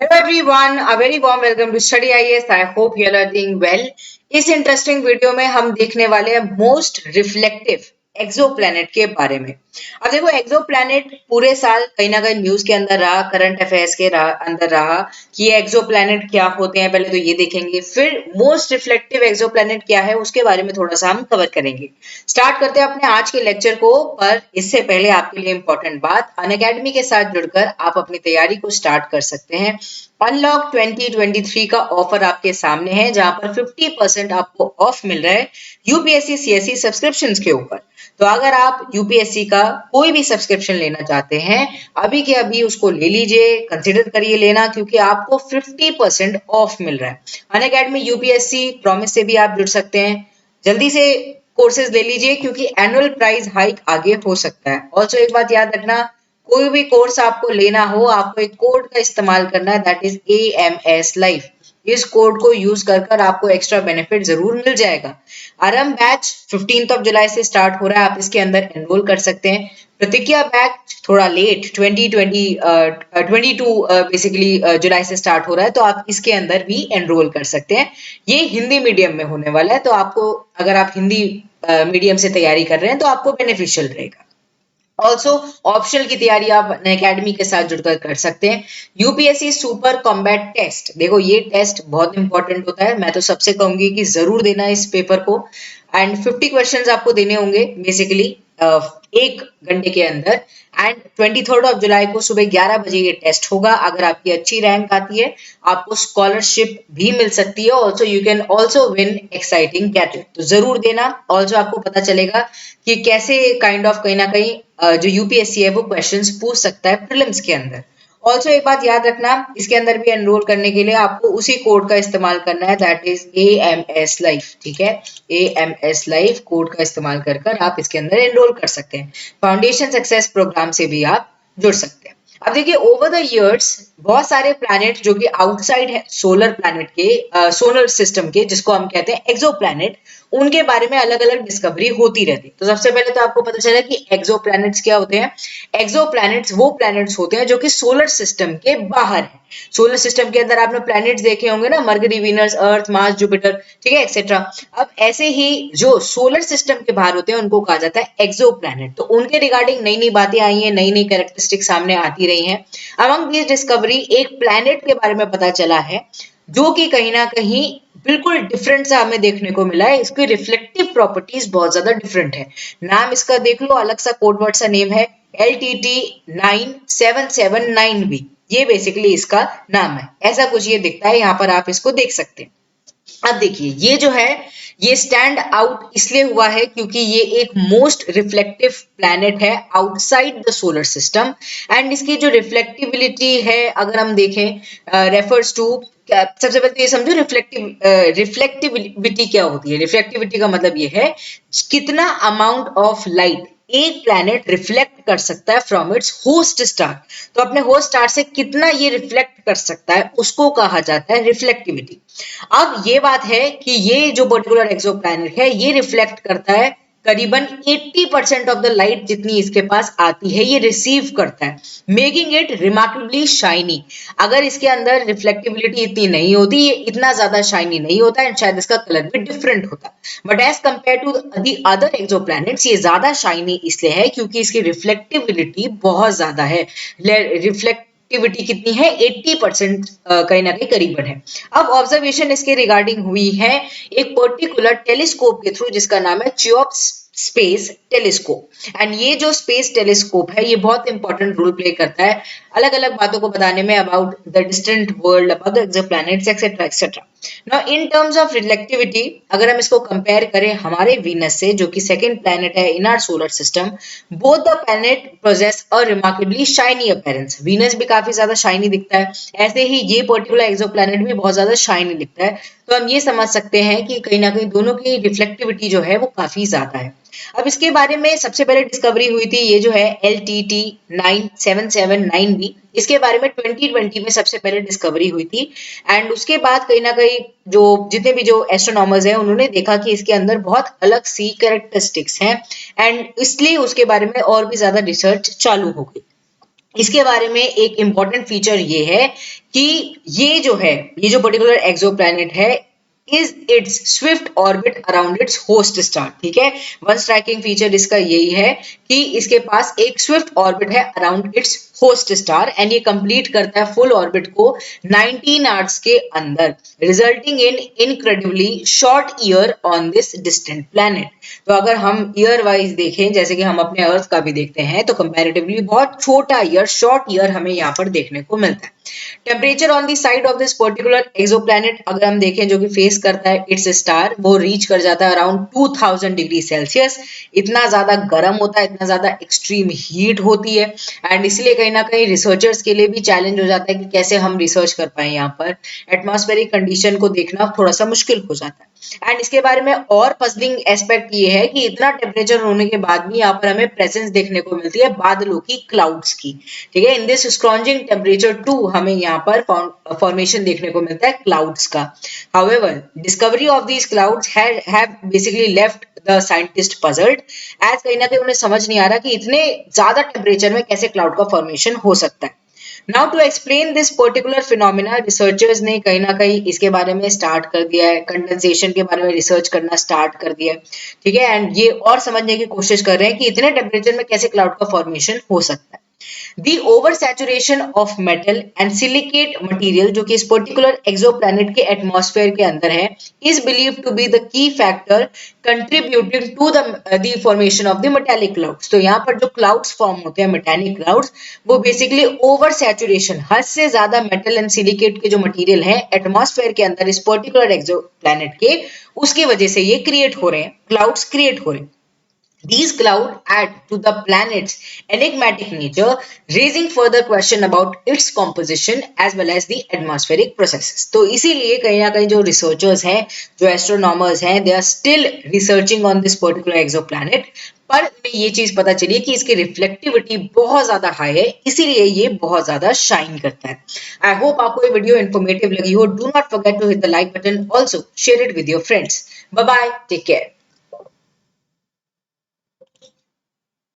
Hello everyone, a very warm welcome to Study IAS. I hope you are doing well. इस interesting video में हम देखने वाले हैं मोस्ट रिफ्लेक्टिव एक्सोप्लैनेट के बारे में। अब देखो एक्सोप्लैनेट पूरे साल कहीं ना कहीं न्यूज के अंदर रहा, करंट अफेयर्स के अंदर रहा कि ये एक्सोप्लैनेट क्या होते हैं। पहले तो ये देखेंगे, फिर मोस्ट रिफ्लेक्टिव एक्सोप्लैनेट क्या है उसके बारे में थोड़ा सा हम कवर करेंगे। स्टार्ट करते हैं अपने आज के लेक्चर को, पर इससे पहले आपके लिए इंपॉर्टेंट बात, अनअकैडमी के साथ जुड़कर आप अपनी तैयारी को स्टार्ट कर सकते हैं। अनलॉक 2023 का ऑफर आपके सामने है, जहां पर 50% आपको ऑफ मिल रहा है यूपीएससी सीएससी सब्सक्रिप्शन के ऊपर। तो अगर आप यूपीएससी का कोई भी सब्सक्रिप्शन लेना चाहते हैं, अभी के अभी उसको ले लीजिए, कंसिडर करिए लेना, क्योंकि आपको 50% ऑफ मिल रहा है। अनअकैडमी यूपीएससी प्रॉमिस से भी आप जुड़ सकते हैं। जल्दी से कोर्सेज ले लीजिए, क्योंकि एनुअल प्राइस हाइक आगे हो सकता है। ऑल्सो एक बात याद रखना, कोई भी कोर्स आपको लेना हो, आपको एक कोड का इस्तेमाल करना है, दैट इज AMS लाइफ। इस कोड को यूज कर आपको एक्स्ट्रा बेनिफिट जरूर मिल जाएगा। आरंभ बैच 15 जुलाई से स्टार्ट हो रहा है, आप इसके अंदर एनरोल कर सकते हैं। प्रतिज्ञा बैच थोड़ा लेट 22 बेसिकली जुलाई से स्टार्ट हो रहा है, तो आप इसके अंदर भी एनरोल कर सकते हैं। ये हिंदी मीडियम में होने वाला है, तो आपको, अगर आप हिंदी मीडियम से तैयारी कर रहे हैं तो आपको बेनिफिशियल रहेगा। ऑल्सो ऑप्शनल की तैयारी आप अकेडमी के साथ जुड़कर कर सकते हैं। यूपीएससी सुपर कॉम्बैट टेस्ट, देखो ये टेस्ट बहुत इंपॉर्टेंट होता है। मैं तो सबसे कहूंगी कि जरूर देना इस पेपर को। एंड 50 क्वेश्चंस आपको देने होंगे बेसिकली 1 घंटे के अंदर। एंड 23 जुलाई को सुबह 11 बजे ये टेस्ट होगा। अगर आपकी अच्छी रैंक आती है, आपको स्कॉलरशिप भी मिल सकती है। Also you can also win exciting gadget, तो जरूर देना। ऑल्सो आपको पता चलेगा कि कैसे काइंड ऑफ कहीं ना कहीं जो यूपीएससी है वो क्वेश्चंस पूछ सकता है प्रीलिम्स के अंदर। ऑल्सो एक बात याद रखना, इसके अंदर भी एनरोल करने के लिए आपको उसी कोड का इस्तेमाल करना है, दैट इज AMS लाइफ। ठीक है, AMS लाइफ कोड का इस्तेमाल कर आप इसके अंदर एनरोल कर सकते हैं। फाउंडेशन सक्सेस प्रोग्राम से भी आप जुड़ सकते हैं। अब देखिए, ओवर द इयर्स बहुत सारे प्लैनेट जो कि आउटसाइड है सोलर प्लैनेट के, सोलर सिस्टम के, जिसको हम कहते हैं एक्सो प्लैनेट, उनके बारे में अलग अलग डिस्कवरी होती रहती है। तो सबसे पहले तो आपको पता चला कि एक्सो प्लैनेट्स क्या होते हैं। एक्सो प्लैनेट्स वो प्लैनेट्स होते हैं जो कि सोलर सिस्टम के बाहर है। सोलर सिस्टम के अंदर आपने प्लैनेट्स देखे होंगे ना, मरकरी, वीनस, अर्थ, मार्स, जुपिटर, ठीक है, एक्सेट्रा। अब ऐसे ही जो सोलर सिस्टम के बाहर होते हैं उनको कहा जाता है एक्सो प्लैनेट। तो उनके रिगार्डिंग नई नई बातें आई हैं, नई नई कैरेक्टरिस्टिक सामने आती रही हैं। अमंग दिस डिस्कवरी एक प्लैनेट के बारे में पता चला है जो कि कहीं ना कहीं बिल्कुल डिफरेंट सा हमें देखने को मिला है। इसकी रिफ्लेक्टिव प्रॉपर्टीज बहुत ज्यादा डिफरेंट है। नाम इसका देख लो, अलग सा कोड वर्ड सा नेम है, LTT9779b। ये बेसिकली इसका नाम है, ऐसा कुछ ये दिखता है। यहाँ पर आप इसको देख सकते हैं। अब देखिए, ये जो है ये स्टैंड आउट इसलिए हुआ है क्योंकि ये एक मोस्ट रिफ्लेक्टिव प्लैनेट है outside the solar system. And इसकी जो रिफ्लेक्टिबिलिटी है, अगर हम देखें, रेफर्स टू, सबसे पहले तो ये समझो रिफ्लेक्टिविटी क्या होती है। रिफ्लेक्टिविटी का मतलब ये है कितना अमाउंट ऑफ लाइट एक प्लैनेट रिफ्लेक्ट कर सकता है फ्रॉम इट्स होस्ट स्टार। तो अपने होस्ट स्टार से कितना ये रिफ्लेक्ट कर सकता है, उसको कहा जाता है रिफ्लेक्टिविटी। अब ये बात है कि ये जो पर्टिकुलर एक्सोप्लैनेट है, ये रिफ्लेक्ट करता है करीबन 80% ऑफ द लाइट जितनी इसके पास आती है, ये रिसीव करता है, मेकिंग इट रिमार्केबली शाइनी। अगर इसके अंदर रिफ्लेक्टिबिलिटी इतनी नहीं होती, ये इतना ज्यादा शाइनी नहीं होता है, शायद इसका कलर भी डिफरेंट होता। But as compare to the other exoplanets, ये ज्यादा शाइनी इसलिए है क्योंकि इसकी रिफ्लेक्टिबिलिटी बहुत ज्यादा है। रिफ्लेक्टिविटी कितनी है, 80% कहीं ना कहीं करीबन है। अब ऑब्जर्वेशन इसके रिगार्डिंग हुई है एक पर्टिकुलर टेलीस्कोप के थ्रू, जिसका नाम है चियोप्स स्पेस टेलीस्कोप। एंड ये जो स्पेस टेलीस्कोप है, ये बहुत इंपॉर्टेंट रोल प्ले करता है अलग अलग बातों को बताने में, about the distant world, about the exoplanets, etcetera etcetera. Now in terms of reflectivity, अगर हम इसको कंपेयर करें हमारे वीनस से, जो कि सेकंड प्लैनेट है in our solar system, both the planet possess a remarkably shiny appearance. Venus भी काफी ज्यादा शाइनी दिखता है, ऐसे ही ये पर्टिकुलर एक्सोप्लैनेट भी बहुत ज्यादा शाइनी दिखता है। तो हम ये समझ सकते हैं कि कहीं ना कहीं दोनों की रिफ्लेक्टिविटी जो है वो काफी ज्यादा है। अब इसके बारे में सबसे पहले डिस्कवरी हुई थी, ये जो है LTT9779b, इसके बारे में 2020 में सबसे पहले डिस्कवरी हुई थी। एंड उसके बाद कहीं ना कहीं जो जितने भी जो एस्ट्रोनॉमर्स हैं, उन्होंने देखा कि इसके अंदर बहुत अलग सी कैरेक्टरिस्टिक्स हैं, एंड इसलिए उसके बारे में और भी ज्यादा रिसर्च चालू हो गई। इसके बारे में एक इंपॉर्टेंट फीचर ये है कि ये जो पर्टिकुलर एक्सोप्लैनेट है is its swift orbit around its host star। ठीक है, वन स्ट्राइकिंग फीचर इसका यही है कि इसके पास एक स्विफ्ट ऑर्बिट है around its host star and ये कंप्लीट करता है फुल ऑर्बिट को 19 आवर्स के अंदर, resulting in incredibly short year on this distant planet. तो अगर हम ईयर वाइज देखें, जैसे कि हम अपने अर्थ का भी देखते हैं, तो कंपैरेटिवली बहुत छोटा ईयर, शॉर्ट ईयर हमें यहाँ पर देखने को मिलता है। Temperature on the side of this particular exoplanet अगर हम देखें जो कि फेस करता है इट्स स्टार, वो रीच कर जाता है अराउंड 2000 डिग्री सेल्सियस। इतना ज्यादा गर्म होता है, इतना ज्यादा एक्सट्रीम हीट होती है एंड इसलिए कहीं ना कहीं रिसर्चर्स के लिए भी चैलेंज हो जाता है कि कैसे हम रिसर्च कर पाए। यहाँ पर एटमॉस्फेरिक कंडीशन को देखना थोड़ा सा मुश्किल हो जाता है। एंड इसके बारे में और पजलिंग एस्पेक्ट ये है कि इतना टेम्परेचर होने के बाद भी यहाँ पर हमें प्रेजेंस देखने को मिलती है बादलों की, क्लाउड्स की। ठीक है, इन दिस स्क्रॉन्जिंग टेम्परेचर टू हमें यहाँ पर फॉर्मेशन देखने को मिलता है क्लाउड्स का। However discovery of these clouds have basically left the scientist puzzled, as कहीं ना कहीं उन्हें समझ नहीं आ रहा कि इतने ज्यादा टेम्परेचर में कैसे क्लाउड का फॉर्मेशन हो सकता है। Now to explain this particular phenomena, researchers ने कहीं ना कहीं इसके बारे में स्टार्ट कर दिया है, कंडेंसेशन के बारे में रिसर्च करना स्टार्ट कर दिया है। ठीक है, एंड ये और समझने की कोशिश कर रहे हैं कि इतने टेम्परेचर में कैसे क्लाउड का फॉर्मेशन हो सकता है। The oversaturation of metal and silicate material जो कि इस पर्टिकुलर एक्सोप्लैनेट के एटमॉस्फेयर के अंदर है is believed to be the key factor contributing to the formation of the metallic clouds। तो यहाँ पर जो क्लाउड्स फॉर्म होते हैं, मेटालिक क्लाउड्स, वो बेसिकली ओवर सैचुरेशन, हद से ज्यादा मेटल एंड सिलिकेट के जो मटेरियल है एटमॉस्फेयर के अंदर इस पर्टिकुलर एक्सोप्लैनेट के, उसकी वजह से ये क्रिएट हो रहे हैं, क्लाउड्स क्रिएट हो रहे हैं। These clouds add to the planet's enigmatic nature, raising further question about its composition as well as the atmospheric processes। तो इसीलिए कहीं ना कहीं जो रिसर्चर्स हैं, जो एस्ट्रोनॉमर्स हैं, they are still researching on this particular exoplanet। पर ये चीज पता चली कि इसकी रिफ्लेक्टिविटी बहुत ज्यादा हाई है, इसीलिए ये बहुत ज्यादा शाइन करता है। आई होप आपको ये वीडियो इन्फॉर्मेटिव लगी हो। Do not forget to hit the like button, also share it with your friends. Bye bye, take care.